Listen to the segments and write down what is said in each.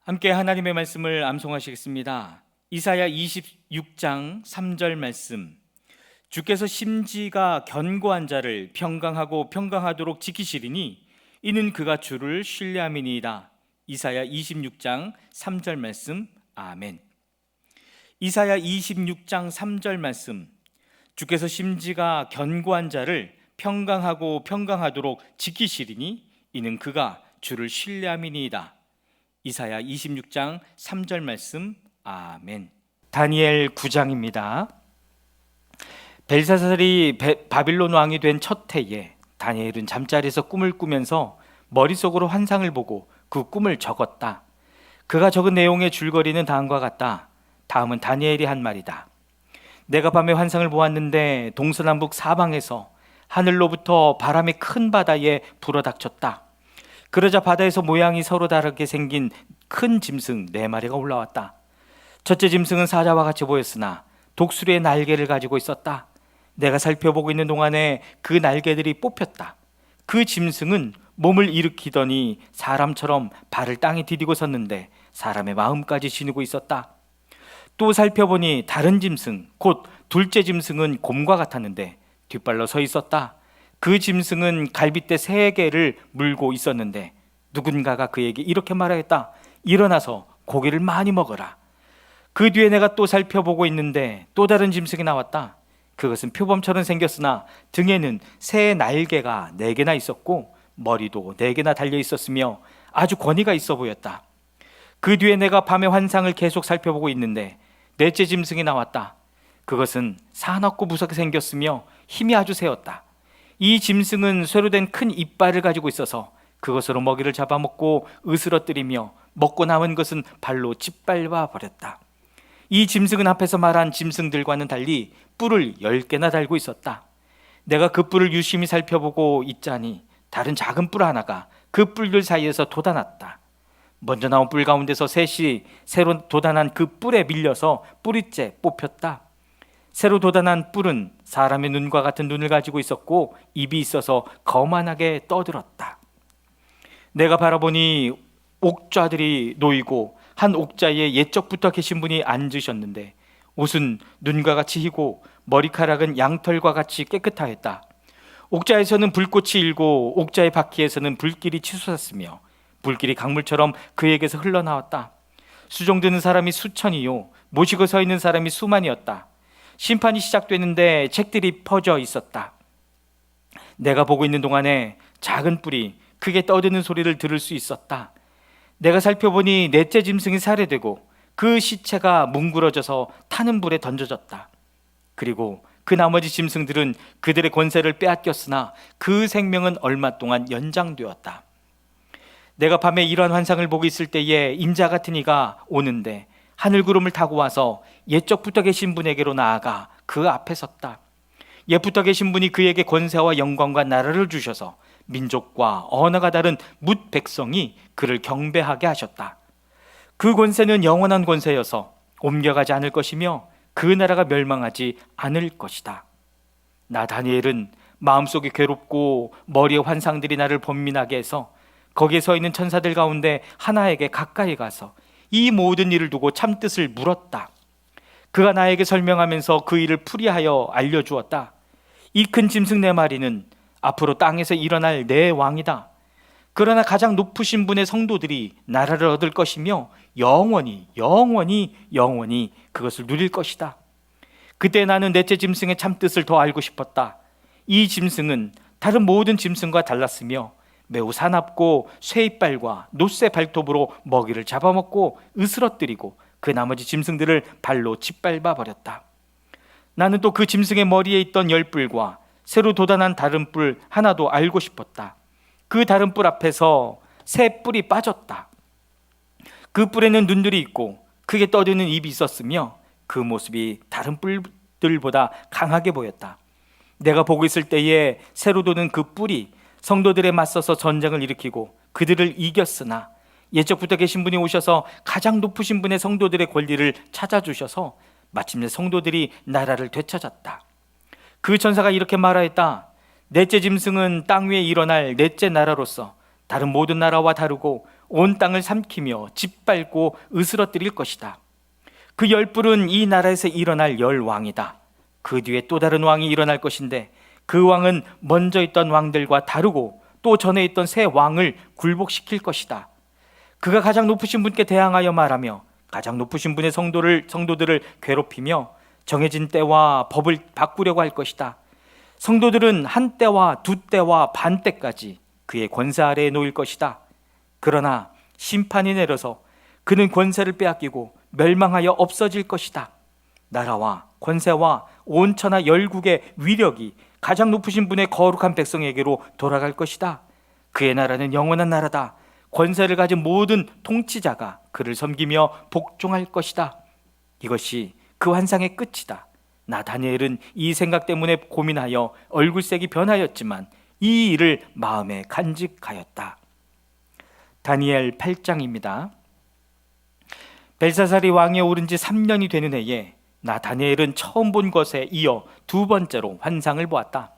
함께 하나님의 말씀을 암송하시겠습니다. 이사야 26장 3절 말씀. 주께서 심지가 견고한 자를 평강하고 평강하도록 지키시리니 이는 그가 주를 신뢰함이니이다. 이사야 26장 3절 말씀. 아멘. 이사야 26장 3절 말씀. 주께서 심지가 견고한 자를 평강하고 평강하도록 지키시리니 이는 그가 주를 신뢰함이니이다. 이사야 26장 3절 말씀. 아멘. 다니엘 9장입니다. 벨사살이 바빌론 왕이 된 첫 해에 다니엘은 잠자리에서 꿈을 꾸면서 머릿속으로 환상을 보고 그 꿈을 적었다. 그가 적은 내용의 줄거리는 다음과 같다. 다음은 다니엘이 한 말이다. 내가 밤에 환상을 보았는데 동서남북 사방에서 하늘로부터 바람이 큰 바다에 불어닥쳤다. 그러자 바다에서 모양이 서로 다르게 생긴 큰 짐승 4마리가 올라왔다. 첫째 짐승은 사자와 같이 보였으나 독수리의 날개를 가지고 있었다. 내가 살펴보고 있는 동안에 그 날개들이 뽑혔다. 그 짐승은 몸을 일으키더니 사람처럼 발을 땅에 디디고 섰는데 사람의 마음까지 지니고 있었다. 또 살펴보니 다른 짐승, 곧 둘째 짐승은 곰과 같았는데 뒷발로 서 있었다. 그 짐승은 갈빗대 3개를 물고 있었는데 누군가가 그에게 이렇게 말하였다. 일어나서 고기를 많이 먹어라. 그 뒤에 내가 또 살펴보고 있는데 또 다른 짐승이 나왔다. 그것은 표범처럼 생겼으나 등에는 새 날개가 4개나 있었고 머리도 4개나 달려 있었으며 아주 권위가 있어 보였다. 그 뒤에 내가 밤의 환상을 계속 살펴보고 있는데 넷째 짐승이 나왔다. 그것은 사납고 무섭게 생겼으며 힘이 아주 세었다. 이 짐승은 쇠로 된 큰 이빨을 가지고 있어서 그것으로 먹이를 잡아먹고 으스러뜨리며 먹고 남은 것은 발로 짓밟아 버렸다. 이 짐승은 앞에서 말한 짐승들과는 달리 뿔을 10개나 달고 있었다. 내가 그 뿔을 유심히 살펴보고 있자니 다른 작은 뿔 하나가 그 뿔들 사이에서 돋아났다. 먼저 나온 뿔 가운데서 셋이 새로 돋아난 그 뿔에 밀려서 뿌리째 뽑혔다. 새로 돋아난 뿔은 사람의 눈과 같은 눈을 가지고 있었고 입이 있어서 거만하게 떠들었다. 내가 바라보니 옥좌들이 놓이고 한 옥좌에 옛적부터 계신 분이 앉으셨는데 옷은 눈과 같이 희고 머리카락은 양털과 같이 깨끗하였다. 옥좌에서는 불꽃이 일고 옥좌의 바퀴에서는 불길이 치솟았으며 불길이 강물처럼 그에게서 흘러나왔다. 수종드는 사람이 수천이요 모시고 서 있는 사람이 수만이었다. 심판이 시작되는데 책들이 퍼져 있었다. 내가 보고 있는 동안에 작은 뿔이 크게 떠드는 소리를 들을 수 있었다. 내가 살펴보니 넷째 짐승이 살해되고 그 시체가 뭉그러져서 타는 불에 던져졌다. 그리고 그 나머지 짐승들은 그들의 권세를 빼앗겼으나 그 생명은 얼마 동안 연장되었다. 내가 밤에 이러한 환상을 보고 있을 때에 인자 같은 이가 오는데 하늘 구름을 타고 와서 옛적부터 계신 분에게로 나아가 그 앞에 섰다. 옛부터 계신 분이 그에게 권세와 영광과 나라를 주셔서 민족과 언어가 다른 뭇 백성이 그를 경배하게 하셨다. 그 권세는 영원한 권세여서 옮겨가지 않을 것이며 그 나라가 멸망하지 않을 것이다. 나 다니엘은 마음속이 괴롭고 머리에 환상들이 나를 번민하게 해서 거기에 서 있는 천사들 가운데 하나에게 가까이 가서 이 모든 일을 두고 참뜻을 물었다. 그가 나에게 설명하면서 그 일을 풀이하여 알려주었다. 이 큰 짐승 4마리는 앞으로 땅에서 일어날 내 왕이다. 그러나 가장 높으신 분의 성도들이 나라를 얻을 것이며 영원히 그것을 누릴 것이다. 그때 나는 넷째 짐승의 참뜻을 더 알고 싶었다. 이 짐승은 다른 모든 짐승과 달랐으며 매우 사납고 쇠이빨과 노쇠 발톱으로 먹이를 잡아먹고 으스러뜨리고 그 나머지 짐승들을 발로 짓밟아 버렸다. 나는 또 그 짐승의 머리에 있던 10뿔과 새로 돋아난 다른 뿔 하나도 알고 싶었다. 그 다른 뿔 앞에서 새 뿔이 빠졌다. 그 뿔에는 눈들이 있고 크게 떠드는 입이 있었으며 그 모습이 다른 뿔들보다 강하게 보였다. 내가 보고 있을 때에 새로 돋는 그 뿔이 성도들에 맞서서 전쟁을 일으키고 그들을 이겼으나 옛적부터 계신 분이 오셔서 가장 높으신 분의 성도들의 권리를 찾아주셔서 마침내 성도들이 나라를 되찾았다. 그 천사가 이렇게 말하였다. 넷째 짐승은 땅 위에 일어날 넷째 나라로서 다른 모든 나라와 다르고 온 땅을 삼키며 짓밟고 으스러뜨릴 것이다. 그 열불은 이 나라에서 일어날 열왕이다. 그 뒤에 또 다른 왕이 일어날 것인데 그 왕은 먼저 있던 왕들과 다르고 또 전에 있던 새 왕을 굴복시킬 것이다. 그가 가장 높으신 분께 대항하여 말하며 가장 높으신 분의 성도들을 괴롭히며 정해진 때와 법을 바꾸려고 할 것이다. 성도들은 한 때와 두 때와 반 때까지 그의 권세 아래에 놓일 것이다. 그러나 심판이 내려서 그는 권세를 빼앗기고 멸망하여 없어질 것이다. 나라와 권세와 온 천하 열국의 위력이 가장 높으신 분의 거룩한 백성에게로 돌아갈 것이다. 그의 나라는 영원한 나라다. 권세를 가진 모든 통치자가 그를 섬기며 복종할 것이다. 이것이 그 환상의 끝이다. 나 다니엘은 이 생각 때문에 고민하여 얼굴색이 변하였지만 이 일을 마음에 간직하였다. 다니엘 8장입니다. 벨사살이 왕위에 오른 지 3년이 되는 해에 나 다니엘은 처음 본 것에 이어 두 번째로 환상을 보았다.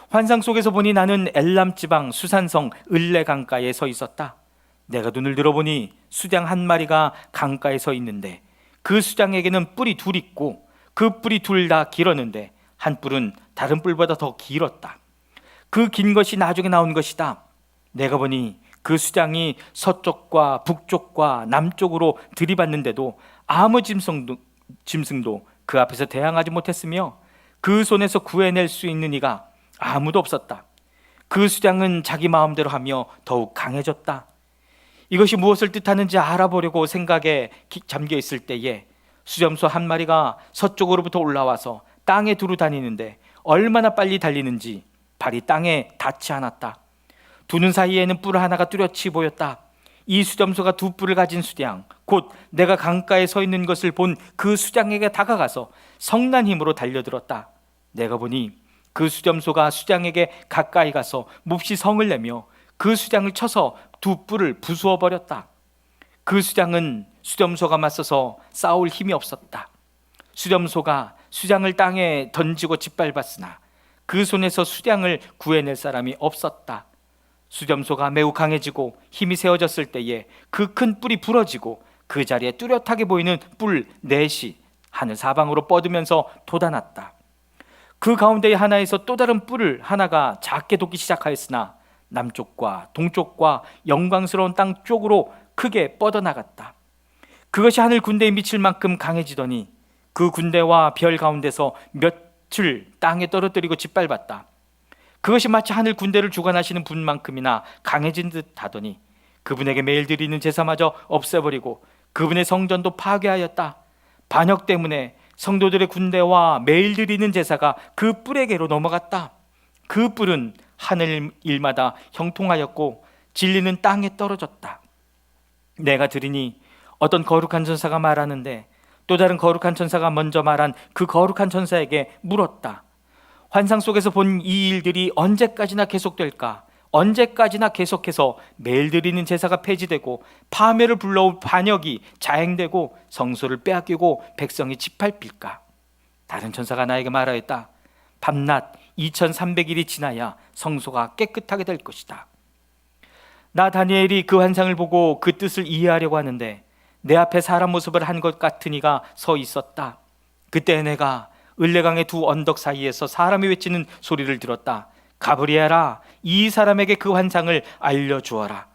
환상 속에서 보니 나는 엘람 지방 수산성 을레 강가에 서 있었다. 내가 눈을 들어보니 수장 한 마리가 강가에 서 있는데 그 수장에게는 뿔이 둘 있고 그 뿔이 둘 다 길었는데 한 뿔은 다른 뿔보다 더 길었다. 그 긴 것이 나중에 나온 것이다. 내가 보니 그 수장이 서쪽과 북쪽과 남쪽으로 들이받는데도 아무 짐승도 그 앞에서 대항하지 못했으며 그 손에서 구해낼 수 있는 이가 아무도 없었다. 그 수장은 자기 마음대로 하며 더욱 강해졌다. 이것이 무엇을 뜻하는지 알아보려고 생각에 잠겨 있을 때에 수점소 한 마리가 서쪽으로부터 올라와서 땅에 두루 다니는데 얼마나 빨리 달리는지 발이 땅에 닿지 않았다. 두는 사이에는 뿔 하나가 뚜렷이 보였다. 이 수점소가 두 뿔을 가진 수장, 곧 내가 강가에 서 있는 것을 본 그 수장에게 다가가서 성난 힘으로 달려들었다. 내가 보니 그 수점소가 수장에게 가까이 가서 몹시 성을 내며 그 수장을 쳐서 두 뿔을 부수어 버렸다. 그 수장은 수점소가 맞서서 싸울 힘이 없었다. 수점소가 수장을 땅에 던지고 짓밟았으나 그 손에서 수장을 구해낼 사람이 없었다. 수점소가 매우 강해지고 힘이 세워졌을 때에 그 큰 뿔이 부러지고 그 자리에 뚜렷하게 보이는 뿔 넷이 하늘 사방으로 뻗으면서 돋아났다. 그 가운데의 하나에서 또 다른 뿔을 하나가 작게 돋기 시작하였으나 남쪽과 동쪽과 영광스러운 땅 쪽으로 크게 뻗어나갔다. 그것이 하늘 군대에 미칠 만큼 강해지더니 그 군대와 별 가운데서 몇을 땅에 떨어뜨리고 짓밟았다. 그것이 마치 하늘 군대를 주관하시는 분만큼이나 강해진 듯 하더니 그분에게 매일 드리는 제사마저 없애버리고 그분의 성전도 파괴하였다. 반역 때문에 성도들의 군대와 매일 드리는 제사가 그 뿔에게로 넘어갔다. 그 뿔은 하늘 일마다 형통하였고 진리는 땅에 떨어졌다. 내가 들으니 어떤 거룩한 천사가 말하는데 또 다른 거룩한 천사가 먼저 말한 그 거룩한 천사에게 물었다. 환상 속에서 본 이 일들이 언제까지나 계속될까? 언제까지나 계속해서 매일 드리는 제사가 폐지되고 파멸을 불러올 반역이 자행되고 성소를 빼앗기고 백성이 짓밟힐까? 다른 천사가 나에게 말하였다. 밤낮 2300일이 지나야 성소가 깨끗하게 될 것이다. 나 다니엘이 그 환상을 보고 그 뜻을 이해하려고 하는데 내 앞에 사람 모습을 한 것 같은 이가 서 있었다. 그때 내가 을레강의 두 언덕 사이에서 사람이 외치는 소리를 들었다. 가브리엘아, 이 사람에게 그 환상을 알려주어라.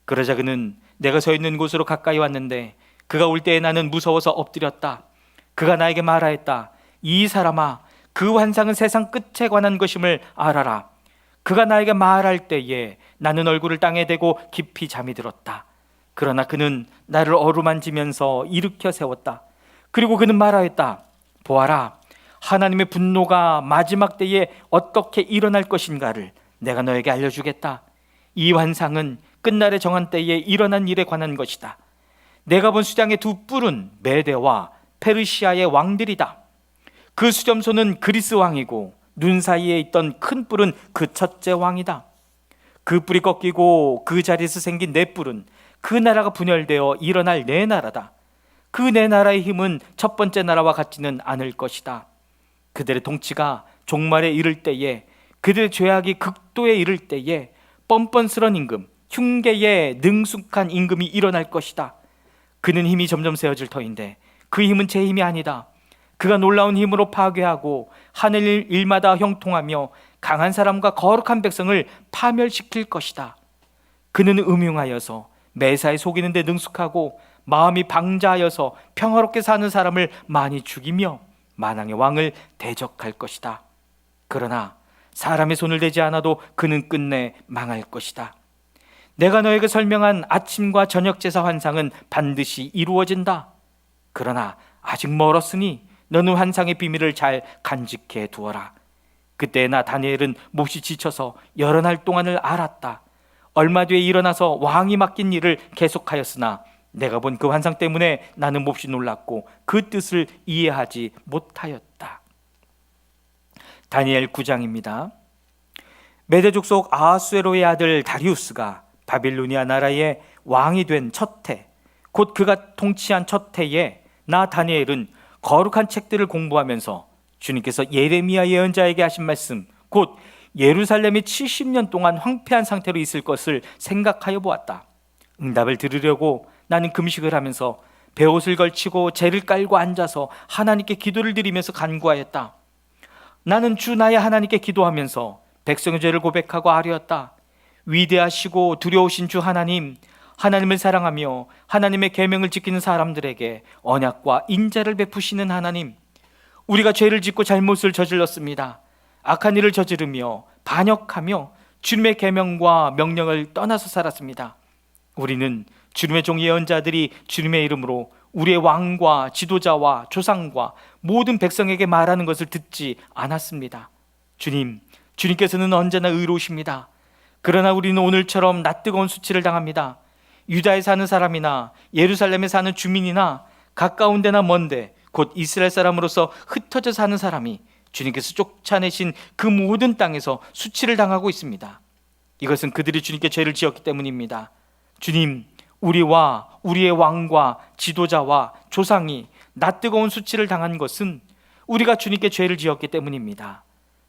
그러자 그는 내가 서 있는 곳으로 가까이 왔는데 그가 올 때에 나는 무서워서 엎드렸다. 그가 나에게 말하였다. 이 사람아, 그 환상은 세상 끝에 관한 것임을 알아라. 그가 나에게 말할 때에 나는 얼굴을 땅에 대고 깊이 잠이 들었다. 그러나 그는 나를 어루만지면서 일으켜 세웠다. 그리고 그는 말하였다. 보아라, 하나님의 분노가 마지막 때에 어떻게 일어날 것인가를 내가 너에게 알려주겠다. 이 환상은 끝날에 정한 때에 일어난 일에 관한 것이다. 내가 본 수장의 두 뿔은 메대와 페르시아의 왕들이다. 그 수점소는 그리스 왕이고 눈 사이에 있던 큰 뿔은 그 첫째 왕이다. 그 뿔이 꺾이고 그 자리에서 생긴 네 뿔은 그 나라가 분열되어 일어날 네 나라다. 그 네 나라의 힘은 첫 번째 나라와 같지는 않을 것이다. 그들의 통치가 종말에 이를 때에, 그들의 죄악이 극도에 이를 때에 뻔뻔스런 임금, 흉계에 능숙한 임금이 일어날 것이다. 그는 힘이 점점 세어질 터인데 그 힘은 제 힘이 아니다. 그가 놀라운 힘으로 파괴하고 하늘 일마다 형통하며 강한 사람과 거룩한 백성을 파멸시킬 것이다. 그는 음흉하여서 매사에 속이는 데 능숙하고 마음이 방자하여서 평화롭게 사는 사람을 많이 죽이며 만왕의 왕을 대적할 것이다. 그러나 사람의 손을 대지 않아도 그는 끝내 망할 것이다. 내가 너에게 설명한 아침과 저녁 제사 환상은 반드시 이루어진다. 그러나 아직 멀었으니 너는 환상의 비밀을 잘 간직해 두어라. 그때 나 다니엘은 몹시 지쳐서 여러 날 동안을 앓았다. 얼마 뒤에 일어나서 왕이 맡긴 일을 계속하였으나 내가 본 그 환상 때문에 나는 몹시 놀랐고 그 뜻을 이해하지 못하였다. 다니엘 9장입니다. 메대 족속 아하수에로의 아들 다리우스가 바빌로니아 나라의 왕이 된 첫 해, 곧 그가 통치한 첫 해에 나 다니엘은 거룩한 책들을 공부하면서 주님께서 예레미야 예언자에게 하신 말씀, 곧 예루살렘이 70년 동안 황폐한 상태로 있을 것을 생각하여 보았다. 응답을 들으려고 나는 금식을 하면서 베옷을 걸치고 재를 깔고 앉아서 하나님께 기도를 드리면서 간구하였다. 나는 주 나의 하나님께 기도하면서 백성의 죄를 고백하고 아뢰었다. 위대하시고 두려우신 주 하나님, 하나님을 사랑하며 하나님의 계명을 지키는 사람들에게 언약과 인자를 베푸시는 하나님, 우리가 죄를 짓고 잘못을 저질렀습니다. 악한 일을 저지르며 반역하며 주님의 계명과 명령을 떠나서 살았습니다. 우리는 주님의 종 예언자들이 주님의 이름으로 우리의 왕과 지도자와 조상과 모든 백성에게 말하는 것을 듣지 않았습니다. 주님께서는 언제나 의로우십니다. 그러나 우리는 오늘처럼 낯뜨거운 수치를 당합니다. 유다에 사는 사람이나 예루살렘에 사는 주민이나 가까운 데나 먼데 곧 이스라엘 사람으로서 흩어져 사는 사람이 주님께서 쫓아내신 그 모든 땅에서 수치를 당하고 있습니다. 이것은 그들이 주님께 죄를 지었기 때문입니다. 주님, 우리와 우리의 왕과 지도자와 조상이 낯뜨거운 수치를 당한 것은 우리가 주님께 죄를 지었기 때문입니다.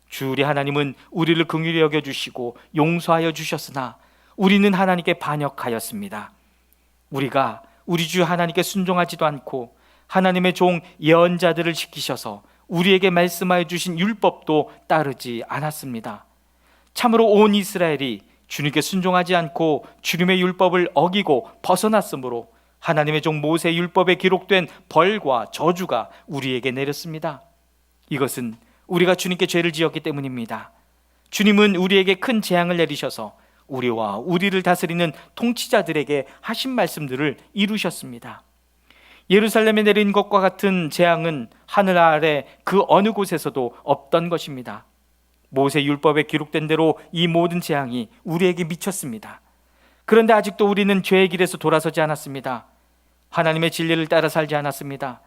주 우리 하나님은 우리를 긍휼히 여겨주시고 용서하여 주셨으나 우리는 하나님께 반역하였습니다. 우리가 우리 주 하나님께 순종하지도 않고 하나님의 종 예언자들을 지키셔서 우리에게 말씀하여 주신 율법도 따르지 않았습니다. 참으로 온 이스라엘이 주님께 순종하지 않고 주님의 율법을 어기고 벗어났으므로 하나님의 종 모세의 율법에 기록된 벌과 저주가 우리에게 내렸습니다. 이것은 우리가 주님께 죄를 지었기 때문입니다. 주님은 우리에게 큰 재앙을 내리셔서 우리와 우리를 다스리는 통치자들에게 하신 말씀들을 이루셨습니다. 예루살렘에 내린 것과 같은 재앙은 하늘 아래 그 어느 곳에서도 없던 것입니다. 모세 율법에 기록된 대로 이 모든 재앙이 우리에게 미쳤습니다. 그런데 아직도 우리는 죄의 길에서 돌아서지 않았습니다. 하나님의 진리를 따라 살지 않았습니다.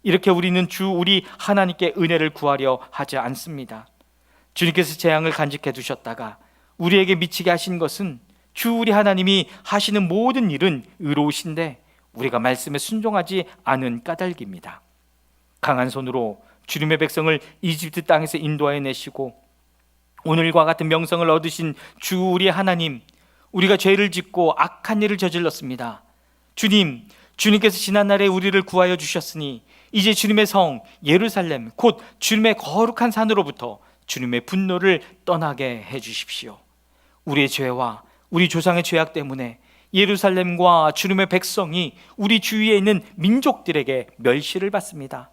이렇게 우리는 주 우리 하나님께 은혜를 구하려 하지 않습니다. 주님께서 재앙을 간직해 두셨다가 우리에게 미치게 하신 것은 주 우리 하나님이 하시는 모든 일은 의로우신데 우리가 말씀에 순종하지 않은 까닭입니다. 강한 손으로 주님의 백성을 이집트 땅에서 인도하여 내시고 오늘과 같은 명성을 얻으신 주 우리 하나님, 우리가 죄를 짓고 악한 일을 저질렀습니다. 주님께서 지난날에 우리를 구하여 주셨으니 이제 주님의 성 예루살렘 곧 주님의 거룩한 산으로부터 주님의 분노를 떠나게 해주십시오. 우리의 죄와 우리 조상의 죄악 때문에 예루살렘과 주님의 백성이 우리 주위에 있는 민족들에게 멸시를 받습니다.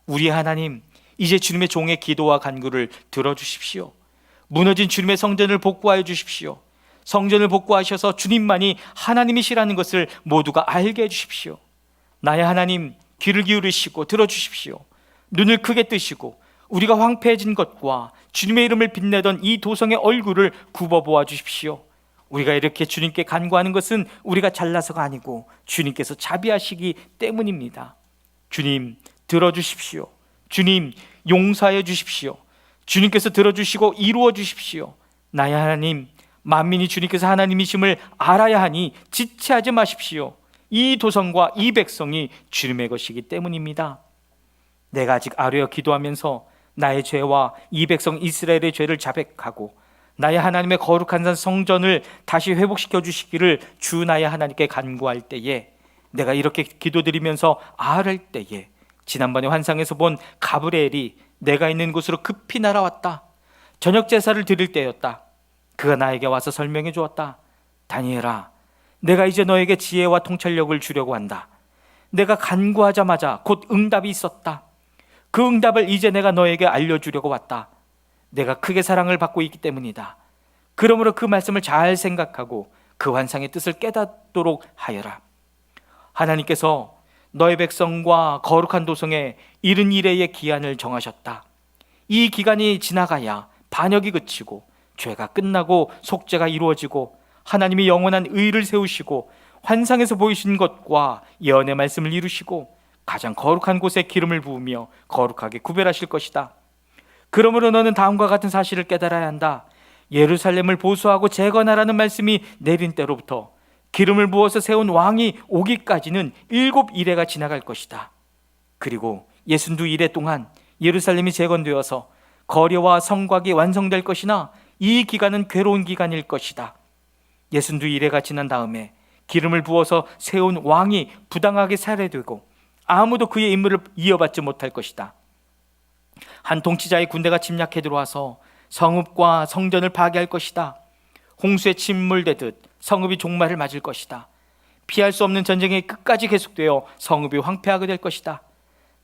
우리 하나님, 이제 주님의 종의 기도와 간구를 들어주십시오. 무너진 주님의 성전을 복구하여 주십시오. 성전을 복구하셔서 주님만이 하나님이시라는 것을 모두가 알게 해주십시오. 나의 하나님, 귀를 기울이시고 들어주십시오. 눈을 크게 뜨시고 우리가 황폐해진 것과 주님의 이름을 빛내던 이 도성의 얼굴을 굽어보아 주십시오. 우리가 이렇게 주님께 간구하는 것은 우리가 잘나서가 아니고 주님께서 자비하시기 때문입니다. 주님, 들어주십시오. 주님, 용서하여 주십시오. 주님께서 들어주시고 이루어 주십시오. 나의 하나님, 만민이 주님께서 하나님이심을 알아야 하니 지체하지 마십시오. 이 도성과 이 백성이 주님의 것이기 때문입니다. 내가 아직 아뢰어 기도하면서 나의 죄와 이 백성 이스라엘의 죄를 자백하고 나의 하나님의 거룩한 산 성전을 다시 회복시켜 주시기를 주 나의 하나님께 간구할 때에, 내가 이렇게 기도드리면서 아할 때에 지난번에 환상에서 본 가브리엘이 내가 있는 곳으로 급히 날아왔다. 저녁 제사를 드릴 때였다. 그가 나에게 와서 설명해 주었다. 다니엘아, 내가 이제 너에게 지혜와 통찰력을 주려고 한다. 내가 간구하자마자 곧 응답이 있었다. 그 응답을 이제 내가 너에게 알려주려고 왔다. 내가 크게 사랑을 받고 있기 때문이다. 그러므로 그 말씀을 잘 생각하고 그 환상의 뜻을 깨닫도록 하여라. 하나님께서 너의 백성과 거룩한 도성에 70일의 기한을 정하셨다. 이 기간이 지나가야 반역이 그치고 죄가 끝나고 속죄가 이루어지고 하나님이 영원한 의를 세우시고 환상에서 보이신 것과 예언의 말씀을 이루시고 가장 거룩한 곳에 기름을 부으며 거룩하게 구별하실 것이다. 그러므로 너는 다음과 같은 사실을 깨달아야 한다. 예루살렘을 보수하고 재건하라는 말씀이 내린 때로부터 기름을 부어서 세운 왕이 오기까지는 7일회가 지나갈 것이다. 그리고 62일회 동안 예루살렘이 재건되어서 거리와 성곽이 완성될 것이나 이 기간은 괴로운 기간일 것이다. 62일회가 지난 다음에 기름을 부어서 세운 왕이 부당하게 살해되고 아무도 그의 임무를 이어받지 못할 것이다. 한 통치자의 군대가 침략해 들어와서 성읍과 성전을 파괴할 것이다. 홍수에 침몰되듯 성읍이 종말을 맞을 것이다. 피할 수 없는 전쟁이 끝까지 계속되어 성읍이 황폐하게 될 것이다.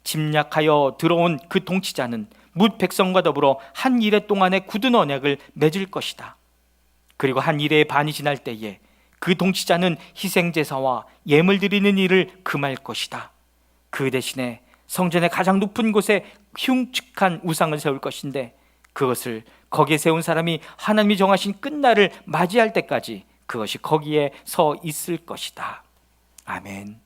침략하여 들어온 그 통치자는 뭇 백성과 더불어 한 일회 동안의 굳은 언약을 맺을 것이다. 그리고 한 일회의 반이 지날 때에 그 통치자는 희생제사와 예물 드리는 일을 금할 것이다. 그 대신에 성전의 가장 높은 곳에 흉측한 우상을 세울 것인데 그것을 거기에 세운 사람이 하나님이 정하신 끝날을 맞이할 때까지 그것이 거기에 서 있을 것이다. 아멘.